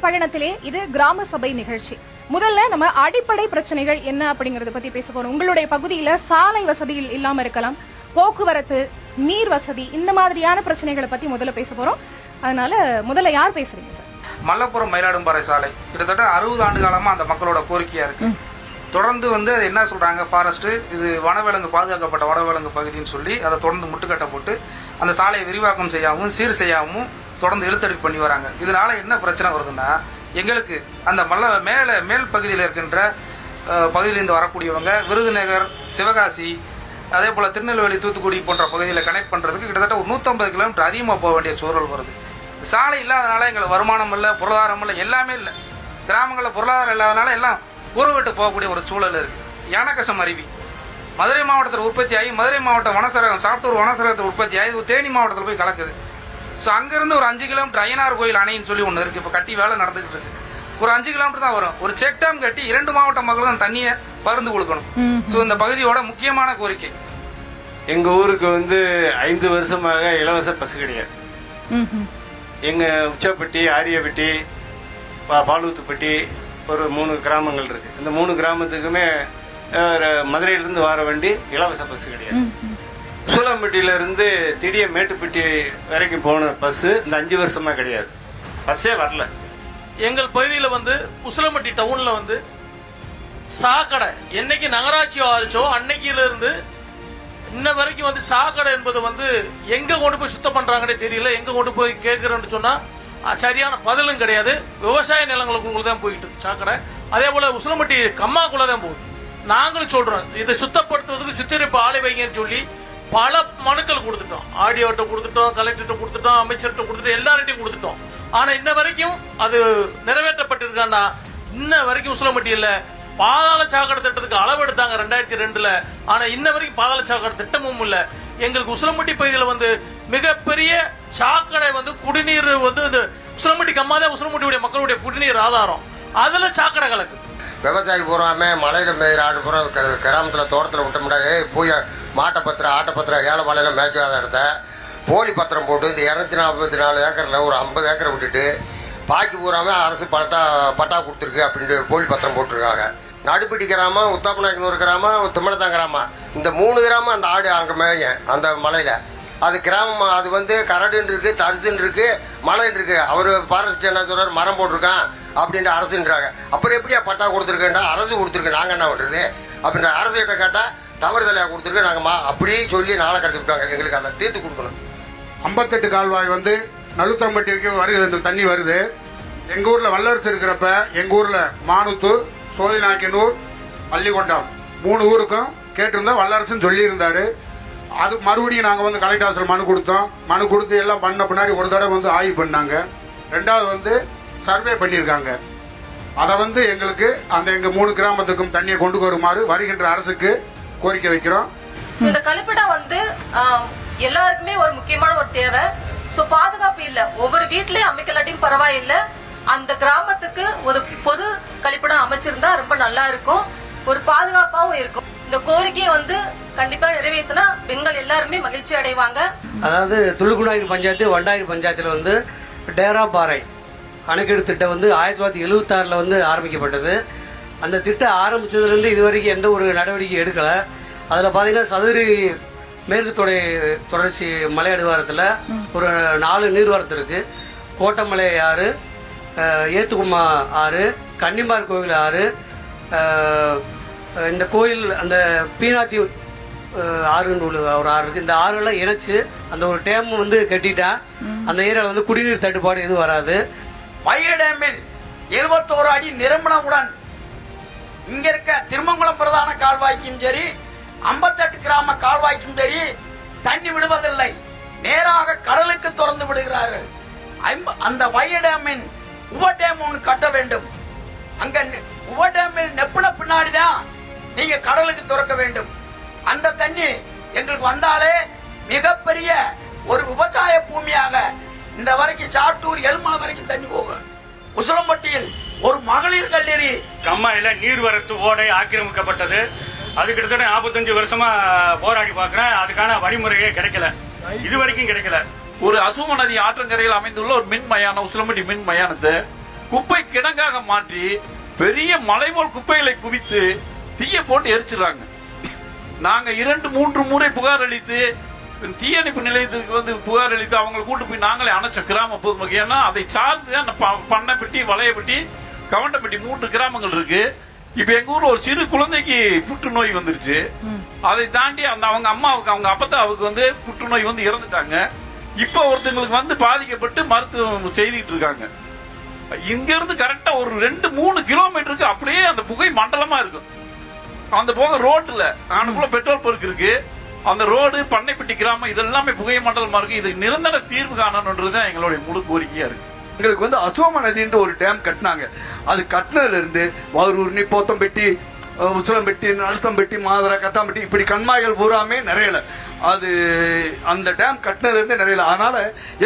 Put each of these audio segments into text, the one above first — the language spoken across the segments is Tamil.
பயணத்திலே இது கிராம சபை நிகழ்ச்சி. முதல்ல நம்ம அடிப்படை பிரச்சனைகள் என்ன அப்படிங்கறத பத்தி பேச போறோம். உங்களுடைய பகுதியில சாலை வசதிகள் இல்லாம இருக்கலாம், போக்குவரத்து, நீர் வசதி, இந்த மாதிரியான பிரச்சனைகளை பத்தி முதல்ல பேச போறோம். அதனால முதல்ல யார் பேசுறீங்க சார்? மல்லபுரம் மயிலாடும்பாறை சாலை கிட்டத்தட்ட 60 ஆண்டு காலமா அந்த மக்களோட கோரிக்கையா இருக்கு. தொடர்ந்து அது என்ன சொல்றாங்க, ஃபாரஸ்ட் இது வனவிலங்கு பாதுகாக்கப்பட்ட வனவிலங்கு பகுதின்னு சொல்லி அதை தொடர்ந்து முட்டுக்கட்டை போட்டு அந்த சாலையை விரிவாக்கம் செய்யாமல் சீர் செய்யாமல் தொடர்ந்து இழுத்தடி பண்ணி வராங்க. இதனால என்ன பிரச்சனை வருதுன்னா, எங்களுக்கு அந்த மேல் பகுதியில் இருக்கின்ற பகுதியிலிருந்து வரக்கூடியவங்க விருதுநகர், சிவகாசி, அதே போல திருநெல்வேலி, தூத்துக்குடி போன்ற பகுதியில் கனெக்ட் பண்றதுக்கு கிட்டத்தட்ட ஒரு 150 கிலோமீட்டர் அதிகமாக போக வேண்டிய சூழல் வருது. சாலை இல்லாதனால எங்களுக்கு வருமானம் இல்லை, பொருளாதாரம் இல்லை, எல்லாமே இல்லை. கிராமங்களில் பொருளாதாரம் இல்லாதனால எல்லாம் ஊரை விட்டு போகக்கூடிய ஒரு சூழல் இருக்கு. யானக்கசம் அருவி மதுரை மாவட்டத்தில் உற்பத்தி ஆகி மதுரை மாவட்டம் வனசரகம் சாப்பிட்டூர் வனசரகத்தில் உற்பத்தி ஆகி தேனி மாவட்டத்தில் போய் கலக்குது. ஸோ அங்கிருந்து ஒரு 5 கிலோமீட்டர் ஐயனார் கோயில் அணைன்னு சொல்லி ஒன்று இருக்கு. இப்போ கட்டி வேலை நடந்துகிட்டு இருக்கு. ஒரு 5 கிலோமீட்டர் தான் வரும். ஒரு செக் டேம் கட்டி 2 மாவட்ட மக்களும் அந்த தண்ணியை பருந்து கொடுக்கணும். ஸோ இந்த பகுதியோட முக்கியமான கோரிக்கை. எங்க ஊருக்கு 5 வருஷமாக இலவச பஸ் கிடையாது. எங்க உச்சப்பட்டி, ஆரியப்பட்டி, பாலூத்துப்பட்டி ஒரு 3 கிராமங்கள் இருக்கு. இந்த 3 கிராமத்துக்குமே மதுரையிலிருந்து வர வண்டி இலவச பஸ் கிடையாது. சூலம்பட்டியிலிருந்து திடீர் மேட்டுப்பட்டி வரைக்கும் போன பஸ் இந்த 5 வருஷமா கிடையாது. பஸ்ஸே வரல. எங்கள் பகுதியில் உசிலம்பட்டி டவுன்ல சாக்கடை என்னைக்கு நகராட்சி ஆச்சோ அன்னைக்கிலிருந்து இன்ன வரைக்கும் சாக்கடை என்பது எங்க கொண்டு போய் சுத்தம் பண்றாங்கன்னே தெரியல. எங்க கொண்டு போய் கேட்கிறோன்னு சொன்னா சரியான பதிலும் கிடையாது. விவசாய நிலங்களுக்குள்ள தான் போயிட்டு இருக்கு சாக்கடை. அதே போல உசிலம்பட்டி கம்மாக்குள்ள தான் போகுது. நாங்களும் சொல்றோம், இதை சுத்தப்படுத்துவதற்கு சுத்திகரிப்பு ஆலை வைங்கன்னு சொல்லி பல மனுக்கள் கொடுத்துட்டோம். ஆடியோட்ட கொடுத்துட்டோம், கலெக்டர்கிட்ட கொடுத்துட்டோம், அமைச்சர்கிட்ட கொடுத்துட்டோம், எல்லார்ட்டையும் கொடுத்துட்டோம். ஆனா இன்ன வரைக்கும் அது நிறைவேற்றப்பட்டிருக்காண்டா இன்ன வரைக்கும் உசிலம்பட்டியில பாதாள சாக்கடை திட்டத்துக்கு அளவு எடுத்தாங்க 2002. ஆனா இன்ன வரைக்கும் பாதாள சாக்கடை திட்டமும் இல்ல. எங்களுக்கு உசிலம்பட்டி பகுதியில் மிகப்பெரிய சாக்கடை குடிநீர் இந்த உசிலம்பட்டி கம்மாதான் உசிலம்பட்டியுடைய மக்களுடைய குடிநீர் ஆதாரம். அதுல சாக்கடை கலக்கு. விவசாயி பூராமே மலையில மேய்கிற ஆடு பூரா கிராமத்துல தோட்டத்தில் விட்ட முடியாது. போய் மாட்டை பத்திரம், ஆட்டை பத்திரம், ஏழை மலையில மேய்க்காத இடத்த போலி பத்திரம் போட்டு இந்த 244 ஏக்கர்ல ஒரு 50 ஏக்கரை விட்டுட்டு பாக்கி பூராமே அரசு பட்டா கொடுத்துருக்கு அப்படின்ட்டு போலி பத்திரம் போட்டிருக்காங்க. நடுப்பட்டி கிராமம், உத்தாப்பநாயக்கனூர் கிராமம், திம்மலத்தான் கிராமம், இந்த 3 கிராமம் அந்த ஆடு அங்கே மேய அந்த மலையில அது கிராமம். அது கரடுன்னு இருக்கு, தரிசுன்னு இருக்கு, மலைன்னு இருக்கு. அவரு ஃபாரஸ்ட் என்ன சொல்றாரு, மரம் போட்டிருக்கான் அப்படின்ட்டு அரசுன்றாங்க. அப்புறம் எப்படியா பட்டா கொடுத்துருக்கேன்டா, அரசு கொடுத்துருக்கு, நாங்க என்ன பண்றது அப்படின்ற அரசு கிட்ட கேட்டா தவறுதலையா கொடுத்துருக்கு, நாங்க அப்படியே சொல்லி நாளை கடத்தி விட்டாங்க. எங்களுக்கு அதை தீர்த்து கொடுக்கணும். 58 கால்வாய் நலுத்தம்பட்டிக்கு வருது, இந்த தண்ணி வருது. எங்க ஊர்ல வல்லரசு இருக்கிறப்ப எங்க ஊர்ல மானுத்து, சோதிநாயக்கனூர், பள்ளிக்கொண்டம் 3 ஊருக்கும் கேட்டிருந்தா வல்லரசுன்னு சொல்லி இருந்தாரு. அது மறுபடியும் நாங்க கலெக்டர் ஆஃபீஸ்ல மனு கொடுத்தோம். மனு கொடுத்து எல்லாம் பண்ண பின்னாடி ஒரு தடவை ஆய்வு பண்ணாங்க. 2வது சர்வே பண்ணியிருக்காங்க. அதை எங்களுக்கு அந்த எங்க 3 கிராமத்துக்கும் தண்ணியை கொண்டு வருமாறு வருகின்ற அரசுக்கு கோரிக்கை வைக்கிறோம். இந்த கழிப்பிடம் எல்லாருக்குமே ஒரு முக்கியமான ஒரு தேவை. பாதுகாப்பு இல்ல, ஒவ்வொரு வீட்லயும் அமைக்கலாட்டியும் பரவாயில்லை. அந்த கிராமத்துக்கு ஒரு பொது கழிப்பிடம் அமைச்சிருந்தா ரொம்ப நல்லா இருக்கும், ஒரு பாதுகாப்பாவும் இருக்கும். இந்த கோரிக்கையை கண்டிப்பா நிறைவேற்றினா பெண்கள் எல்லாருமே மகிழ்ச்சி அடைவாங்க. அதாவது துளுக்குநாயகி பஞ்சாயத்து, வண்டாயிரம் பஞ்சாயத்துல டேராபாறை அணைக்கட்டு திட்டம் 1976 ஆரம்பிக்கப்பட்டது. அந்த திட்டம் ஆரம்பிச்சதுலேருந்து இதுவரைக்கும் எந்த ஒரு நடவடிக்கை எடுக்கல. அதில் பார்த்தீங்கன்னா சதுரி மேற்கு தொடர்ச்சி மலை அடிவாரத்தில் ஒரு 4 நீர்வரத்து இருக்கு. கோட்டமலை ஆறு, ஏத்துக்குமா ஆறு, கன்னிமார் கோவில் ஆறு, இந்த கோயில் அந்த பீனாத்தி ஆறுன்னு ஒரு ஆறு இருக்கு. இந்த ஆறுலாம் இணைச்சு அந்த ஒரு டேம் கட்டிட்டா அந்த ஏரியாவில் குடிநீர் தட்டுப்பாடு எதுவும் வராது. வைகை டேமில் 71 அடி நிரம்பனவுடன் இங்க இருக்க திருமங்கலம் பிரதான கால்வாய்க்கும் சரி, 58 கிராம கால்வாய்க்கும் சரி தண்ணி விடுவதில்லை, நேராக கடலுக்கு திறந்து விடுகிறார்கள். அந்த வைகை டேமின் உப டேம் ஒன்று கட்ட வேண்டும். அங்க உப டேமில் நெப்புன பின்னாடிதான் நீங்க கடலுக்கு திறக்க வேண்டும். அந்த தண்ணி எங்களுக்கு வந்தாலே மிகப்பெரிய ஒரு விவசாய பூமியாக இந்த வரைக்கும் சாட்டூர் எல்மலை வரைக்கும் தண்ணி போகும். உசிலம்பட்டியில் ஒரு மகளிர் கல்லூரி கம்மாயில நீர்வரத்து ஓடை ஆக்கிரமிக்கப்பட்டது. அது கிட்டத்தட்ட 45 வருஷமா போராடி பார்க்கிறேன். அதுக்கான வழிமுறையே கிடைக்கல, இது வரைக்கும் கிடைக்கல. ஒரு அசும நதி ஆற்றங்கரையில் அமைந்துள்ள ஒரு மின் மயானம், உசிலம்பட்டி மின் மயானத்தை குப்பை கிடங்காக மாற்றி பெரிய மலை போல் குப்பைகளை குவித்து தீய போட்டு எரிச்சிடுறாங்க. நாங்க 2-3 முறை புகார் அளித்து தீயணைப்பு நிலையத்துக்கு வந்து புகார் அளித்து அவங்களை கூட்டு போய் நாங்களே அணைச்சோம் கிராம பொதுமக்கள். ஏன்னா அதை சார்ந்து அந்த பண்ணைப்பட்டி, வளையப்பட்டி, கவண்டப்பட்டி 3 கிராமங்கள் இருக்கு. இப்ப எங்க ஊர்ல ஒரு சிறு குழந்தைக்கு புற்றுநோய் வந்துருச்சு. அதை தாண்டி அவங்க அம்மாவுக்கு, அவங்க அப்பத்தாவுக்கு வந்து புற்றுநோய் வந்து இறந்துட்டாங்க. இப்ப ஒருத்தங்களுக்கு வந்து பாதிக்கப்பட்டு மருத்துவம் செய்துட்டு இருக்காங்க. இங்க இருந்து கரெக்டா ஒரு 2-3 கிலோமீட்டருக்கு அப்படியே அந்த புகை மண்டலமா இருக்கும். அந்த போக ரோட்ல அனுக்குள்ள பெட்ரோல் பங்க் இருக்கு. அந்த ரோடு, பண்ணைப்பட்டி கிராமம் இதெல்லாமே புகை மண்டலமா இருக்கு. இது நிரந்தர தீர்வு காணணும்ன்றதுதான் எங்களுடைய முழு கோரிக்கையா இருக்கு. எங்களுக்கு வந்து அசோம நதின்ற ஒரு டேம் கட்டினாங்க. அது கட்டினதுல இருந்து வாரூர்னி, போத்தம்பட்டி, உசிலம்பட்டி, நழுத்தம்பட்டி, மாதரா, கட்டாம்பட்டி இப்படி கண்மாய்கள் பூராமே நிறையல. அது அந்த டேம் கட்டினதுல இருந்து நிறையல. அதனால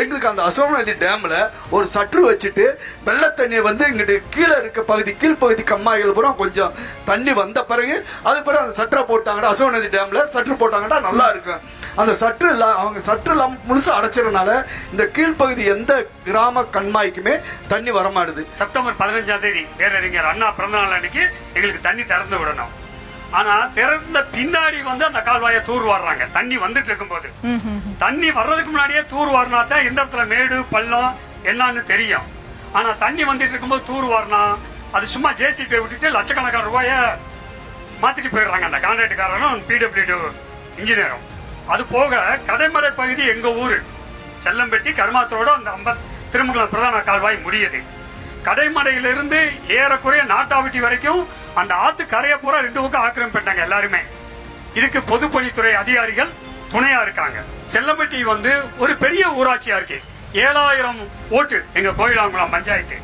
எங்களுக்கு அந்த அசோம நதி டேம்ல ஒரு சற்று வச்சுட்டு வெள்ள தண்ணியை வந்து இங்கிட்டு கீழே இருக்க பகுதி, கீழ்ப்பகுதி கண்மாய்கள் பூரா கொஞ்சம் தண்ணி வந்த பிறகு அது பிறகு அந்த சற்றை போட்டாங்கன்னா, அசோம நதி டேம்ல சற்று போட்டாங்கன்னா நல்லா இருக்கும். அந்த சற்று அவங்க சற்று எல்லாம் முழுசா அடைச்சதுனால இந்த கீழ்ப்பகுதி எந்த கிராம கண்மாய்க்குமே தண்ணி வரமாடுது. செப்டம்பர் 15ஆம் தேதி பேரறிஞர் அண்ணா பிறந்த நாள் அன்னைக்கு எங்களுக்கு தண்ணி திறந்து விடணும். ஆனா திறந்த பின்னாடி வந்து அந்த கால்வாயை தூர் வாடுறாங்க. தண்ணி வந்துட்டு இருக்கும் போது, தண்ணி வர்றதுக்கு முன்னாடியே தூர் வாரினா தான் எந்த இடத்துல மேடு பள்ளம் என்னன்னு தெரியும். ஆனா தண்ணி வந்துட்டு இருக்கும்போது தூர் வாரினா அது சும்மா ஜேசிபி விட்டுட்டு லட்சக்கணக்கான ரூபாய மாத்திட்டு போயிடுறாங்க அந்த கான்ட்ராக்டுக்காரனும் பிடபிள்யூடி இன்ஜினியரும். அது போக கடைமடை பகுதி எங்க ஊரு செல்லம்பட்டி கருமாத்தோட அந்த திருமங்கலம் பிரதான கால்வாய் முடியுது. கடைமடையிலிருந்து ஏறக்குறைய நாட்டாவட்டி வரைக்கும் அந்த ஆத்து கரையை பூரா 2 பக்கம் ஆக்கிரமிப்பிட்டாங்க எல்லாருமே. இதுக்கு பொதுப்பணித்துறை அதிகாரிகள் துணையா இருக்காங்க. செல்லம்பட்டி வந்து ஒரு பெரிய ஊராட்சியா இருக்கு. 7000 ஓட்டு எங்க கோயிலாங்குளம் பஞ்சாயத்து.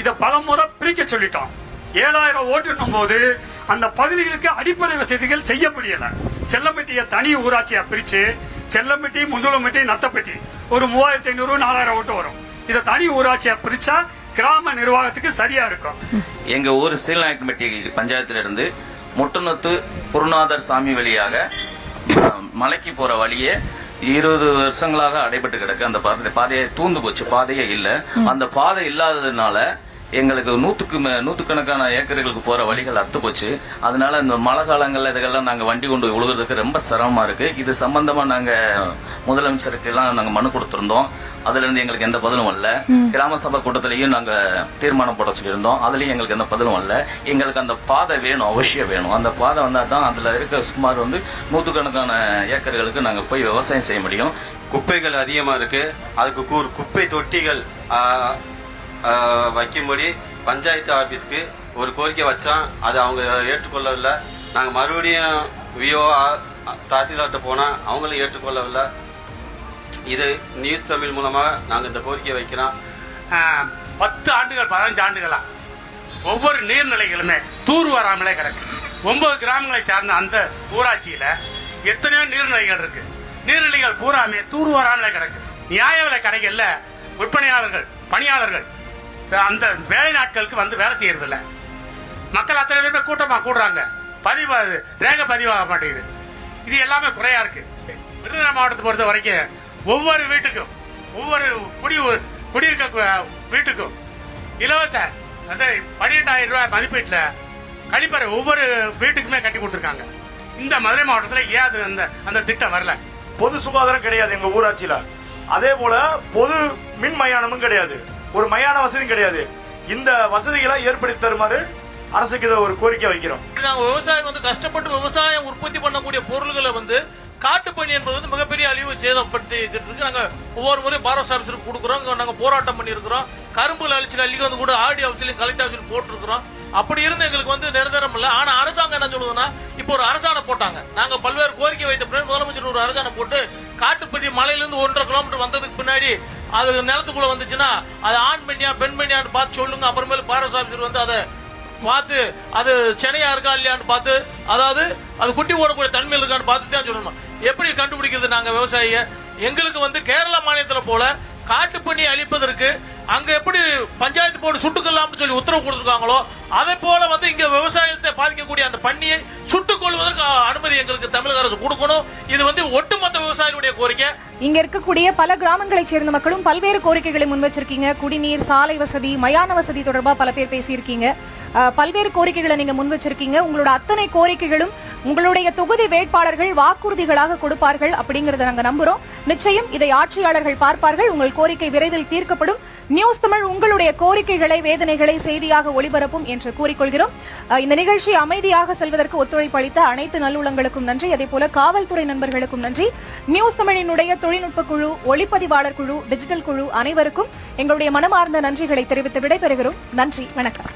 இதை பல முறை பிரிக்க சொல்லிட்டோம். 7000 ஓட்டுன்னும் போது அந்த பகுதிகளுக்கு அடிப்படை வசதிகள் செய்ய முடியல. செல்லம்பட்டியை தனி ஊராட்சியா பிரிச்சு செல்லம்பட்டி, முந்துலம்பட்டி, நத்தப்பட்டி ஒரு 3500-4000 ஓட்டு வரும். இதை தனி ஊராட்சியா பிரிச்சா கிராம நிர்வாகத்துக்கு சரியா இருக்கும். எங்க ஊர் சீலநாயக்கம்பட்டி பஞ்சாயத்துல இருந்து முட்டநொத்து குருநாதர் சாமி வழியாக மலைக்கு போற வழியே 20 வருஷங்களாக அடைபட்டு கிடக்கு. அந்த பாதையை தூந்து போச்சு, பாதையே இல்ல. அந்த பாதை இல்லாததுனால எங்களுக்கு நூத்துக்கணக்கான ஏக்கர்களுக்கு போற வழிகள் அத்து போச்சு. அதனால இந்த மழை காலங்கள்ல இதெல்லாம் நாங்க வண்டி கொண்டு உழுகிறதுக்கு ரொம்ப சிரமமா இருக்கு. இது சம்பந்தமா நாங்க முதலமைச்சருக்கு எல்லாம் நாங்க மனு கொடுத்திருந்தோம். அதுல இருந்து எங்களுக்கு எந்த பதிலும் வரல. கிராம சபை கூட்டத்திலையும் நாங்க தீர்மானம் போட சொல்லியிருந்தோம். அதுலயும் எங்களுக்கு எந்த பதிலும் வரல. எங்களுக்கு அந்த பாதை வேணும், அவசியம் வேணும். அந்த பாதை வந்தா தான் அதுல இருக்க சுமார் வந்து நூத்துக்கணக்கான ஏக்கர்களுக்கு நாங்க போய் விவசாயம் செய்ய முடியும். குப்பைகள் அதிகமா இருக்கு. அதுக்கு குப்பை தொட்டிகள் வைக்கும்படி பஞ்சாயத்து ஆபீஸ்க்கு ஒரு கோரிக்கை வச்சோம். அது அவங்க ஏற்றுக்கொள்ளவில்லை. நாங்கள் மறுபடியும் விஓ தாசில்தார்கிட்ட போனால் அவங்களும் ஏற்றுக்கொள்ளவில்லை. இது நியூஸ் தமிழ் மூலமாக நாங்கள் இந்த கோரிக்கையை வைக்கிறோம். 10 ஆண்டுகள் 15 ஆண்டுகளா ஒவ்வொரு நீர்நிலைகளுமே தூர் வராமலே கிடக்கு. 9 கிராமங்களை சார்ந்த அந்த ஊராட்சியில எத்தனையோ நீர்நிலைகள் இருக்கு. நீர்நிலைகள் பூராமே தூர் வராமலே கிடக்கு. நியாய விலை கடைகள்ல விற்பனையாளர்கள், பணியாளர்கள் அந்த வேலை நாட்களுக்கு வந்து வேலை செய்யறது இல்ல. மக்கள் அத்தனை பேருமே கூட்டமா கூடுறாங்க. ரேக பதிவாக மாட்டேங்குது. இது எல்லாமே குறையா இருக்கு. விருதுநகர் மாவட்டத்தை பொறுத்த வரைக்கும் ஒவ்வொரு வீட்டுக்கும், ஒவ்வொரு குடியிருக்க வீட்டுக்கும் இலவச 12,000 ரூபாய் மதிப்பீட்டுல கழிப்பறை ஒவ்வொரு வீட்டுக்குமே கட்டி கொடுத்துருக்காங்க. இந்த மதுரை மாவட்டத்தில் ஏன் அந்த திட்டம் வரல? பொது சுகாதாரம் கிடையாது எங்க ஊராட்சியில. அதே போல பொது மின் மயானமும் கிடையாது. ஒரு மயான வசதியும் கிடையாது. இந்த வசதிகளை ஏற்படுத்தி தருமாறு அரசுக்கு ஒரு கோரிக்கை வைக்கிறோம். நாங்க விவசாயம் வந்து கஷ்டப்பட்டு விவசாயம் உற்பத்தி பண்ணக்கூடிய பொருள்களை வந்து காட்டுப்பணி என்பது வந்து மிகப்பெரிய அழிவு சேதப்பட்டு இருக்கு. நாங்க ஒவ்வொரு முறையும் பாரஸ்ட் ஆபீஸருக்கு கொடுக்குறோம். நாங்க போராட்டம் பண்ணியிருக்கிறோம். கரும்புல அழிச்சு அள்ளிக்கு வந்து கூட ஆர்டி ஆபீஸ்லயும் கலெக்டர் ஆபீஸ்லயும் போட்டிருக்கிறோம். அப்படி இருந்து எங்களுக்கு வந்து நிரந்தரம் இல்லை. ஆனா அரசாங்கம் என்ன சொல்லுதுன்னா, இப்போ ஒரு அரசாணை போட்டாங்க. நாங்க பல்வேறு கோரிக்கை வைத்த பின்னாடி முதலமைச்சர் ஒரு அரசாணை போட்டு காட்டுப்பட்டி மலையிலிருந்து 1.5 கிலோமீட்டர் வந்ததுக்கு பின்னாடி அது நிலத்துக்குள்ள வந்துச்சுன்னா அது ஆண் பெண்ணியா பெண் பெண்ணியான்னு பார்த்து சொல்லுங்க. அப்புறமேல பாரஸ்ட் ஆபீசர் வந்து அதை பார்த்து அது சென்னையா இருக்கா இல்லையான்னு பார்த்து, அதாவது அது குட்டி ஓடக்கூடிய தன்மையில் இருக்கான்னு பார்த்து தான் சொல்லணும். எப்படி கண்டுபிடிக்கிறது? நாங்க விவசாயிய எங்களுக்கு வந்து கேரளா மாநிலத்துல போல காட்டுப்பண்ணி அழிப்பதற்கு அங்க எப்படி பஞ்சாயத்து போர்டு சுட்டுக்கொள்ளாம்னு சொல்லி உத்தரவு கொடுத்துருக்காங்களோ அதே போல வந்து இங்க விவசாயத்தை பாதிக்கக்கூடிய அந்த பண்ணியை சுட்டுக் கொள்வதற்கு அனுமதி அனுமதி எங்களுக்கு தமிழக அரசு கொடுக்கணும். இது வந்து ஒட்டுமொத்த விவசாயிகளுடைய கோரிக்கை. இங்க இருக்கக்கூடிய பல கிராமங்களைச் சேர்ந்த மக்களும் பல்வேறு கோரிக்கைகளை முன் வச்சிருக்கீங்க. குடிநீர், சாலை வசதி, மயான வசதி தொடர்பா பல பேர் பேசியிருக்கீங்க. பல்வேறு கோரிக்கைகளை நீங்க முன் வச்சிருக்கீங்க. உங்களோட அத்தனை கோரிக்கைகளும் உங்களுடைய தொகுதி வேட்பாளர்கள் வாக்குறுதிகளாக கொடுப்பார்கள் அப்படிங்கறத நாங்க நம்புறோம். நிச்சயம் இதை ஆட்சியாளர்கள் பார்ப்பார்கள். உங்கள் கோரிக்கை விரைவில் தீர்க்கப்படும். நியூஸ் தமிழ் உங்களுடைய கோரிக்கைகளை, வேதனைகளை செய்தியாக ஒளிபரப்பும் என்று கூறிக்கொள்கிறோம். இந்த நிகழ்ச்சி அமைதியாக செல்வதற்கு ஒத்துழைப்பு அளித்த அனைத்து நல்லுள்ளங்களுக்கும் நன்றி. அதேபோல காவல்துறை நண்பர்களுக்கும் நன்றி. நியூஸ் தமிழினுடைய தொழில்நுட்ப குழு, ஒளிப்பதிவாளர் குழு, டிஜிட்டல் குழு அனைவருக்கும் எங்களுடைய மனமார்ந்த நன்றிகளை தெரிவித்து விடைபெறுகிறோம். நன்றி, வணக்கம்.